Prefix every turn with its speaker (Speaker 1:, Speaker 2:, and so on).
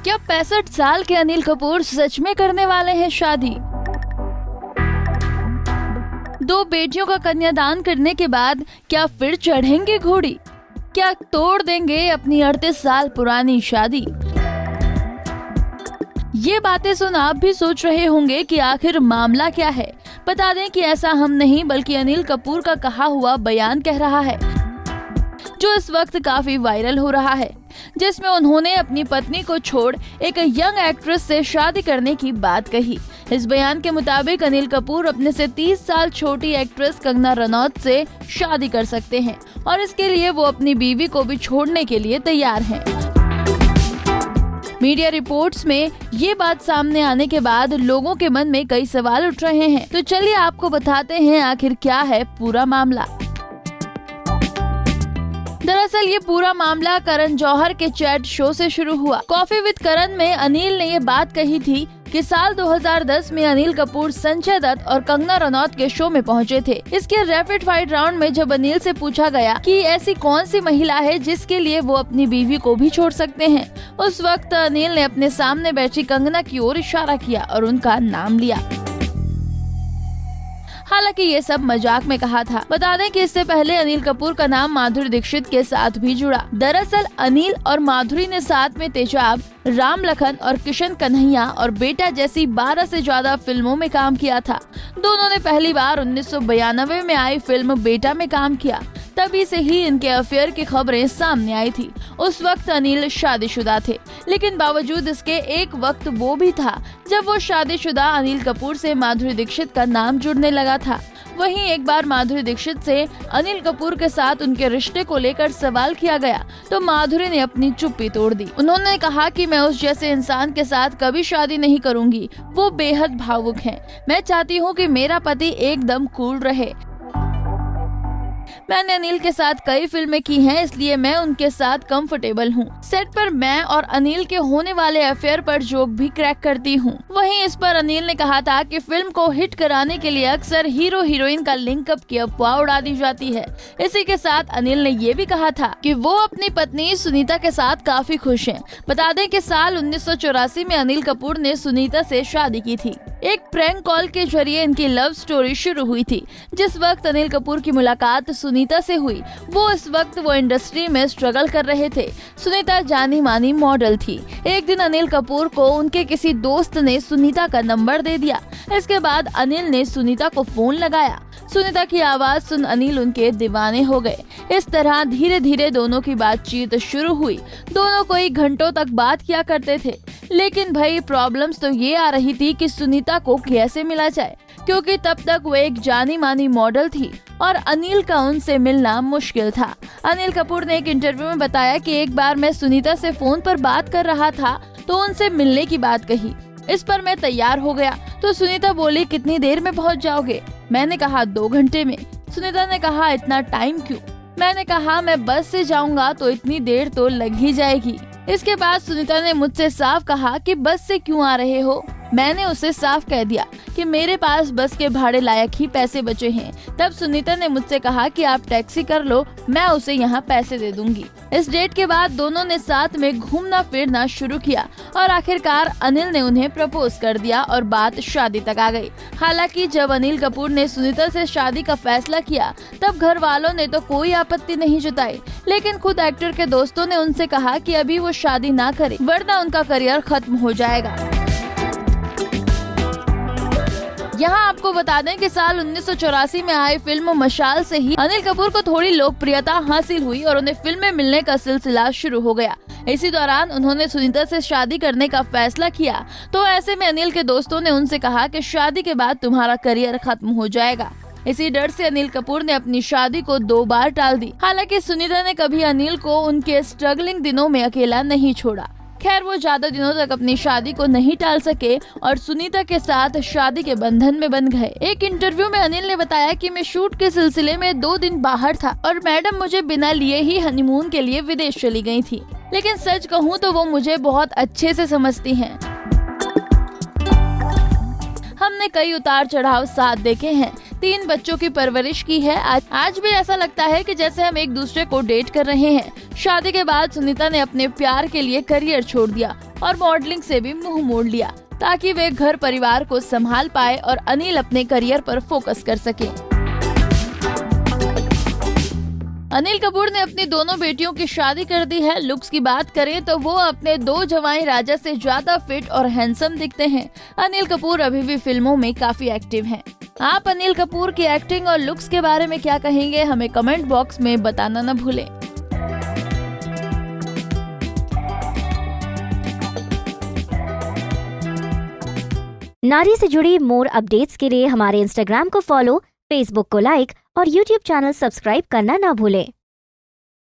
Speaker 1: क्या 65 साल के अनिल कपूर सच में करने वाले हैं शादी? 2 बेटियों का कन्यादान करने के बाद क्या फिर चढ़ेंगे घोड़ी? क्या तोड़ देंगे अपनी 38 साल पुरानी शादी? ये बातें सुन आप भी सोच रहे होंगे कि आखिर मामला क्या है। बता दें कि ऐसा हम नहीं बल्कि अनिल कपूर का कहा हुआ बयान कह रहा है, जो इस वक्त काफी वायरल हो रहा है, जिसमें उन्होंने अपनी पत्नी को छोड़ एक यंग एक्ट्रेस से शादी करने की बात कही। इस बयान के मुताबिक अनिल कपूर अपने से 30 साल छोटी एक्ट्रेस कंगना रनौत से शादी कर सकते हैं और इसके लिए वो अपनी बीवी को भी छोड़ने के लिए तैयार हैं। मीडिया रिपोर्ट्स में ये बात सामने आने के बाद लोगों के मन में कई सवाल उठ रहे हैं, तो चलिए आपको बताते हैं आखिर क्या है पूरा मामला। दरअसल ये पूरा मामला करण जौहर के चैट शो से शुरू हुआ। कॉफी विद करण में अनिल ने ये बात कही थी कि साल 2010 में अनिल कपूर संजय दत्त और कंगना रनौत के शो में पहुंचे थे। इसके रैपिड फाइट राउंड में जब अनिल से पूछा गया कि ऐसी कौन सी महिला है जिसके लिए वो अपनी बीवी को भी छोड़ सकते हैं, उस वक्त अनिल ने अपने सामने बैठी कंगना की ओर इशारा किया और उनका नाम लिया। हालांकि ये सब मजाक में कहा था। बता दें कि इससे पहले अनिल कपूर का नाम माधुरी दीक्षित के साथ भी जुड़ा। दरअसल अनिल और माधुरी ने साथ में तेजाब, राम लखन और किशन कन्हैया और बेटा जैसी 12 से ज्यादा फिल्मों में काम किया था। दोनों ने पहली बार 1992 में आई फिल्म बेटा में काम किया। तभी से ही इनके अफेयर की खबरें सामने आई थी। उस वक्त अनिल शादीशुदा थे, लेकिन बावजूद इसके एक वक्त वो भी था जब वो शादीशुदा अनिल कपूर से माधुरी दीक्षित का नाम जुड़ने लगा था। वहीं एक बार माधुरी दीक्षित से अनिल कपूर के साथ उनके रिश्ते को लेकर सवाल किया गया तो माधुरी ने अपनी चुप्पी तोड़ दी। उन्होंने कहा कि मैं उस जैसे इंसान के साथ कभी शादी नहीं करूंगी, वो बेहद भावुक हैं। मैं चाहती हूँ कि मेरा पति एकदम कूल रहे। मैंने अनिल के साथ कई फिल्में की हैं, इसलिए मैं उनके साथ कंफर्टेबल हूँ। सेट पर मैं और अनिल के होने वाले अफेयर पर जोक भी क्रैक करती हूँ। वहीं इस पर अनिल ने कहा था कि फिल्म को हिट कराने के लिए अक्सर हीरो हीरोइन का लिंकअप की अफवाह उड़ा दी जाती है। इसी के साथ अनिल ने ये भी कहा था कि वो अपनी पत्नी सुनीता के साथ काफी खुश हैं। बता दें कि साल 1984 में अनिल कपूर ने सुनीता से शादी की थी। एक प्रैंक कॉल के जरिए इनकी लव स्टोरी शुरू हुई थी। जिस वक्त अनिल कपूर की मुलाकात सुनीता से हुई, वो इंडस्ट्री में स्ट्रगल कर रहे थे। सुनीता जानी मानी मॉडल थी। एक दिन अनिल कपूर को उनके किसी दोस्त ने सुनीता का नंबर दे दिया। इसके बाद अनिल ने सुनीता को फोन लगाया। सुनीता की आवाज सुन अनिल उनके दीवाने हो गए। इस तरह धीरे धीरे दोनों की बातचीत शुरू हुई। दोनों कोई घंटों तक बात किया करते थे, लेकिन भाई प्रॉब्लम्स तो ये आ रही थी कि सुनीता को कैसे मिला जाए, क्योंकि तब तक वो एक जानी मानी मॉडल थी और अनिल का उनसे मिलना मुश्किल था। अनिल कपूर ने एक इंटरव्यू में बताया कि एक बार मैं सुनीता से फोन पर बात कर रहा था तो उनसे मिलने की बात कही। इस पर मैं तैयार हो गया तो सुनीता बोली, कितनी देर में पहुंच जाओगे? मैंने कहा 2 घंटे में। सुनीता ने कहा, इतना टाइम क्यों? मैंने कहा, मैं बस से जाऊंगा तो इतनी देर तो लग ही जाएगी। इसके बाद सुनीता ने मुझसे साफ कहा कि बस से क्यों आ रहे हो। मैंने उसे साफ कह दिया कि मेरे पास बस के भाड़े लायक ही पैसे बचे हैं। तब सुनीता ने मुझसे कहा कि आप टैक्सी कर लो, मैं उसे यहाँ पैसे दे दूंगी। इस डेट के बाद दोनों ने साथ में घूमना फिरना शुरू किया और आखिरकार अनिल ने उन्हें प्रपोज कर दिया और बात शादी तक आ गई। हालांकि जब अनिल कपूर ने सुनीता से शादी का फैसला किया तब घर वालों ने तो कोई आपत्ति नहीं जताई, लेकिन खुद एक्टर के दोस्तों ने उनसे कहा कि अभी वो शादी ना करे वरना उनका करियर खत्म हो जाएगा। यहाँ आपको बता दें कि साल 1984 में आई फिल्म मशाल से ही अनिल कपूर को थोड़ी लोकप्रियता हासिल हुई और उन्हें फिल्में मिलने का सिलसिला शुरू हो गया। इसी दौरान उन्होंने सुनीता से शादी करने का फैसला किया, तो ऐसे में अनिल के दोस्तों ने उनसे कहा कि शादी के बाद तुम्हारा करियर खत्म हो जाएगा। इसी डर से अनिल कपूर ने अपनी शादी को 2 बार टाल दी। हालांकि सुनीता ने कभी अनिल को उनके स्ट्रगलिंग दिनों में अकेला नहीं छोड़ा। खैर, वो ज्यादा दिनों तक अपनी शादी को नहीं टाल सके और सुनीता के साथ शादी के बंधन में बंध गए। एक इंटरव्यू में अनिल ने बताया कि मैं शूट के सिलसिले में 2 दिन बाहर था और मैडम मुझे बिना लिए ही हनीमून के लिए विदेश चली गई थी, लेकिन सच कहूँ तो वो मुझे बहुत अच्छे से समझती हैं। हमने कई उतार चढ़ाव साथ देखे हैं, 3 बच्चों की परवरिश की है। आज भी ऐसा लगता है कि जैसे हम एक दूसरे को डेट कर रहे हैं। शादी के बाद सुनीता ने अपने प्यार के लिए करियर छोड़ दिया। और मॉडलिंग से भी मुंह मोड़ लिया ताकि वे घर परिवार को संभाल पाए और अनिल अपने करियर पर फोकस कर सके। अनिल कपूर ने अपनी दोनों बेटियों की शादी कर दी है। लुक्स की बात करें तो वो अपने 2 जवाई राजा से ज्यादा फिट और हैंडसम दिखते हैं। अनिल कपूर अभी भी फिल्मों में काफी एक्टिव हैं। आप अनिल कपूर की एक्टिंग और लुक्स के बारे में क्या कहेंगे, हमें कमेंट बॉक्स में बताना न भूलें।
Speaker 2: नारी से जुड़ी मोर अपडेट्स के लिए हमारे इंस्टाग्राम को फॉलो, फेसबुक को लाइक और यूट्यूब चैनल सब्सक्राइब करना ना भूलें।